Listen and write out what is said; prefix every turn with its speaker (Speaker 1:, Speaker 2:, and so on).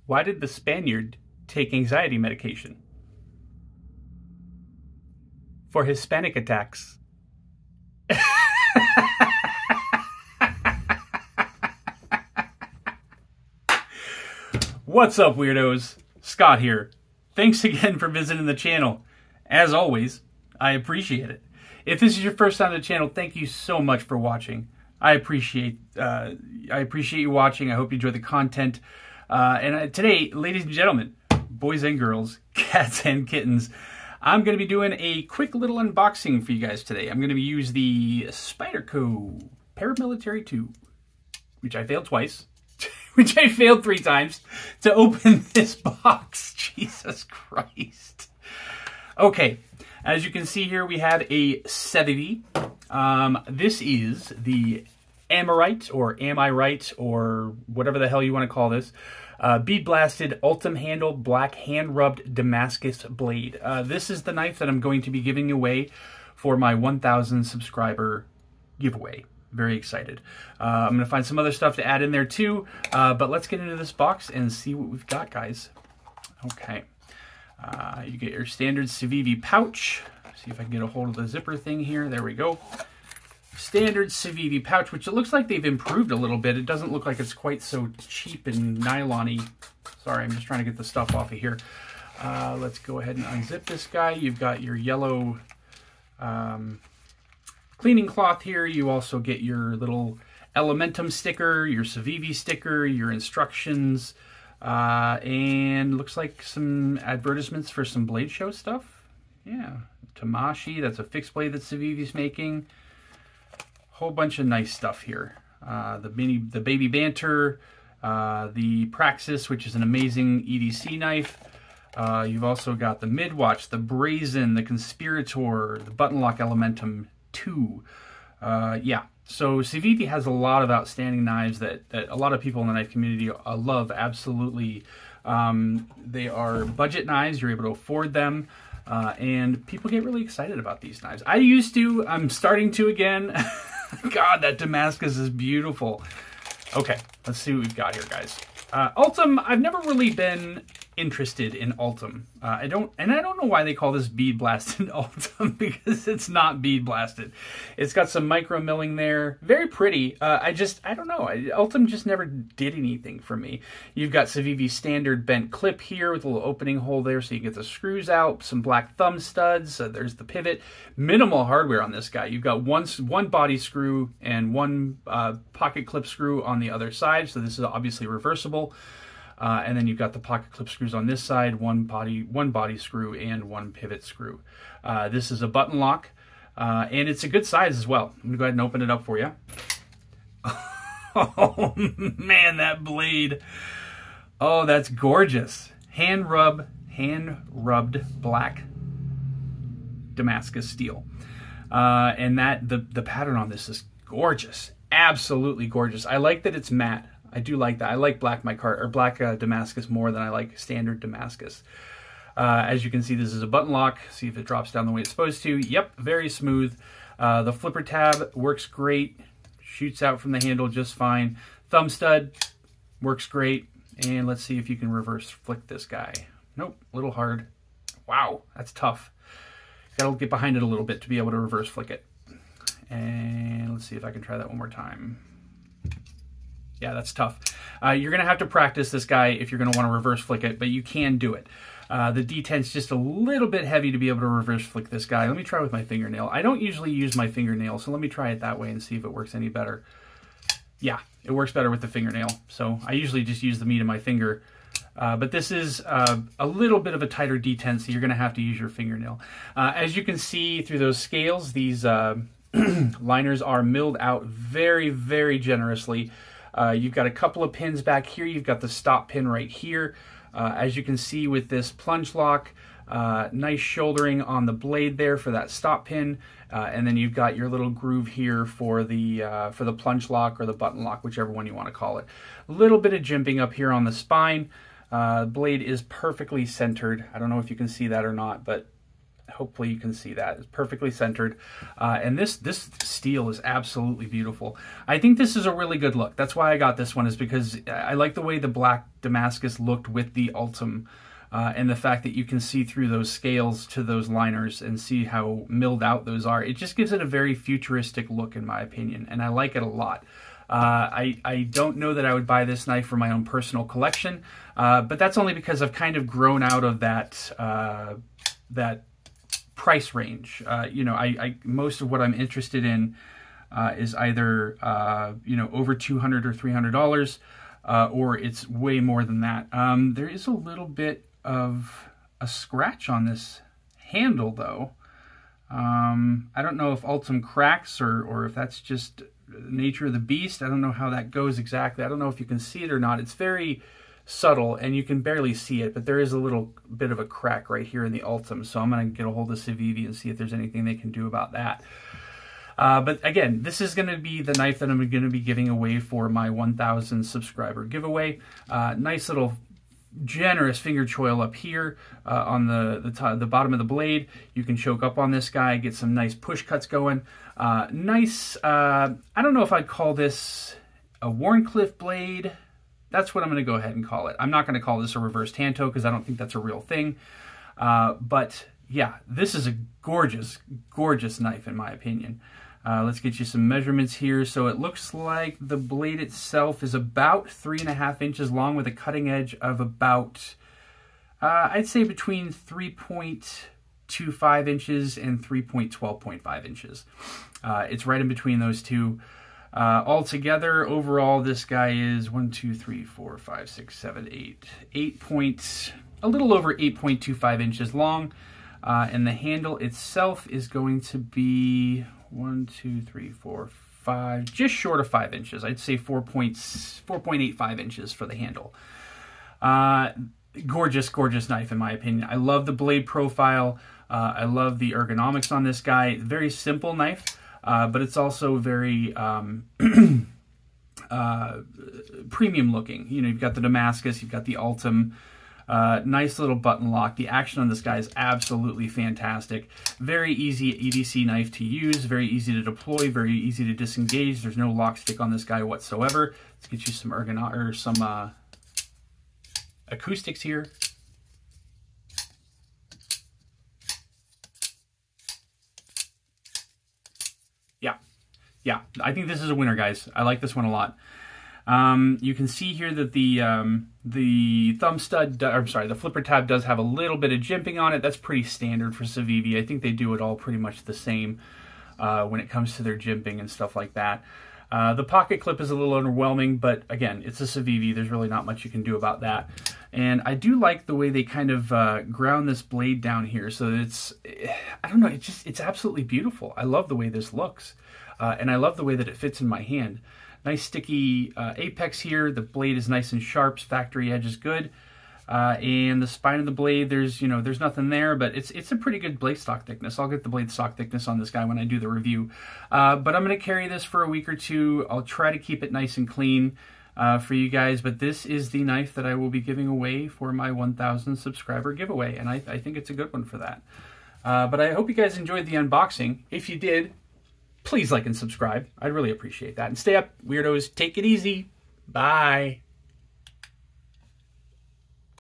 Speaker 1: Why did the Spaniard take anxiety medication? For Hispanic attacks. What's up, weirdos? Scott here. Thanks again for visiting the channel. As always, I appreciate it. If this is your first time on the channel, thank you so much for watching. I appreciate you watching. I hope you enjoy the content. Today, ladies and gentlemen, boys and girls, cats and kittens, I'm going to be doing a quick little unboxing for you guys today. I'm going to use the Spyderco Paramilitary 2, which I failed twice, which I failed 3 times, to open this box. Jesus Christ. Okay, as you can see here, we have a CIVIVI. This is the AMIRIGHT, or Am I Right, or whatever the hell you want to call this. Bead blasted ULTEM handle black hand rubbed Damascus blade. This is the knife that I'm going to be giving away for my 1,000 subscriber giveaway. Very excited. I'm going to find some other stuff to add in there too, but let's get into this box and see what we've got, guys. Okay. You get your standard CIVIVI pouch. See if I can get a hold of the zipper thing here. There we go. Standard CIVIVI pouch, which it looks like they've improved a little bit. It doesn't look like it's quite so cheap and nylon-y. Sorry, I'm just trying to get the stuff off of here. Let's go ahead and unzip this guy. You've got your yellow cleaning cloth here. You also get your little Elementum sticker, your CIVIVI sticker, your instructions, and looks like some advertisements for some blade show stuff. Yeah, Tamashi, that's a fixed blade that CIVIVI's making. Whole bunch of nice stuff here. The Baby Banter, the Praxis, which is an amazing EDC knife. You've also got the Midwatch, the Brazen, the Conspirator, the Button Lock Elementum 2. Yeah, so CIVIVI has a lot of outstanding knives that a lot of people in the knife community love, absolutely. They are budget knives, you're able to afford them, and people get really excited about these knives. I used to, I'm starting to again. God, that Damascus is beautiful. Okay, let's see what we've got here, guys. ULTEM, I've never really been interested in ULTEM. I don't know why they call this bead blasted ULTEM, because it's not bead blasted. It's got some micro milling there, very pretty. I don't know. ULTEM just never did anything for me. You've got CIVIVI standard bent clip here with a little opening hole there, so you get the screws out. Some black thumb studs. There's the pivot. Minimal hardware on this guy. You've got one body screw and one pocket clip screw on the other side, so this is obviously reversible. And then you've got the pocket clip screws on this side, one body screw and one pivot screw. This is a button lock, and it's a good size as well. I'm going to go ahead and open it up for you. Oh, man, that blade. Oh, that's gorgeous. Hand rubbed black Damascus steel. And the pattern on this is gorgeous. Absolutely gorgeous. I like that it's matte. I do like that. I like black Damascus more than I like standard Damascus. As you can see, this is a button lock. See if it drops down the way it's supposed to. Yep, very smooth. The flipper tab works great. Shoots out from the handle just fine. Thumb stud works great. And let's see if you can reverse flick this guy. Nope, a little hard. Wow, that's tough. Got to get behind it a little bit to be able to reverse flick it. And let's see if I can try that one more time. Yeah, that's tough. You're going to have to practice this guy if you're going to want to reverse flick it, but you can do it. The D10's just a little bit heavy to be able to reverse flick this guy. Let me try with my fingernail. I don't usually use my fingernail, so let me try it that way and see if it works any better. Yeah, it works better with the fingernail. So I usually just use the meat of my finger. But this is a little bit of a tighter D10, so you're going to have to use your fingernail. As you can see through those scales, these liners are milled out very, very generously. You've got a couple of pins back here. You've got the stop pin right here. As you can see with this plunge lock, nice shouldering on the blade there for that stop pin. And then you've got your little groove here for the plunge lock or the button lock, whichever one you want to call it. A little bit of jimping up here on the spine. Blade is perfectly centered. I don't know if you can see that or not, but Hopefully you can see that. It's perfectly centered. And this steel is absolutely beautiful. I think this is a really good look. That's why I got this one, is because I like the way the black Damascus looked with the ULTEM. And the fact that you can see through those scales to those liners and see how milled out those are. It just gives it a very futuristic look, in my opinion. And I like it a lot. I don't know that I would buy this knife for my own personal collection. But that's only because I've kind of grown out of that price range. You know, most of what I'm interested in is either over $200 or $300, or it's way more than that. There is a little bit of a scratch on this handle, though. I don't know if ULTEM cracks or if that's just the nature of the beast. I don't know how that goes exactly. I don't know if you can see it or not. It's very subtle and you can barely see it, but there is a little bit of a crack right here in the ULTEM, so I'm going to get a hold of CIVIVI and see if there's anything they can do about that. But again, this is going to be the knife that I'm going to be giving away for my 1,000 subscriber giveaway. Nice little generous finger choil up here on the bottom of the blade. You can choke up on this guy, get some nice push cuts going. Nice, I don't know if I'd call this a Wharncliffe blade. That's what I'm going to go ahead and call it. I'm not going to call this a reversed hand toe because I don't think that's a real thing. But yeah, this is a gorgeous, gorgeous knife in my opinion. Let's get you some measurements here. So it looks like the blade itself is about 3.5 inches long with a cutting edge of about, I'd say between 3.25 inches and 3.12.5 inches. It's right in between those two. Altogether, overall, this guy is 1, 2, 3, 4, 5, 6, 7, 8 points, a little over 8.25 inches long. And the handle itself is going to be 1, 2, 3, 4, 5, just short of 5 inches. I'd say 4.85 inches for the handle. Gorgeous, gorgeous knife in my opinion. I love the blade profile. I love the ergonomics on this guy. Very simple knife, but it's also very premium looking. You know, you've got the Damascus, you've got the ULTEM. Nice little button lock. The action on this guy is absolutely fantastic. Very easy EDC knife to use, very easy to deploy, very easy to disengage. There's no lock stick on this guy whatsoever. Let's get you some acoustics here. Yeah, I think this is a winner, guys. I like this one a lot. You can see here that the thumb stud, the flipper tab does have a little bit of jimping on it. That's pretty standard for CIVIVI. I think they do it all pretty much the same when it comes to their jimping and stuff like that. The pocket clip is a little underwhelming, but again, it's a CIVIVI. There's really not much you can do about that. And I do like the way they kind of ground this blade down here. So it's, I don't know, it's absolutely beautiful. I love the way this looks. And I love the way that it fits in my hand. Nice sticky apex here. The blade is nice and sharp. Factory edge is good. And the spine of the blade, there's nothing there, but it's a pretty good blade stock thickness. I'll get the blade stock thickness on this guy when I do the review. But I'm going to carry this for a week or two. I'll try to keep it nice and clean for you guys. But this is the knife that I will be giving away for my 1,000 subscriber giveaway. And I think it's a good one for that. But I hope you guys enjoyed the unboxing. If you did, please like and subscribe. I'd really appreciate that. And stay up, weirdos. Take it easy. Bye.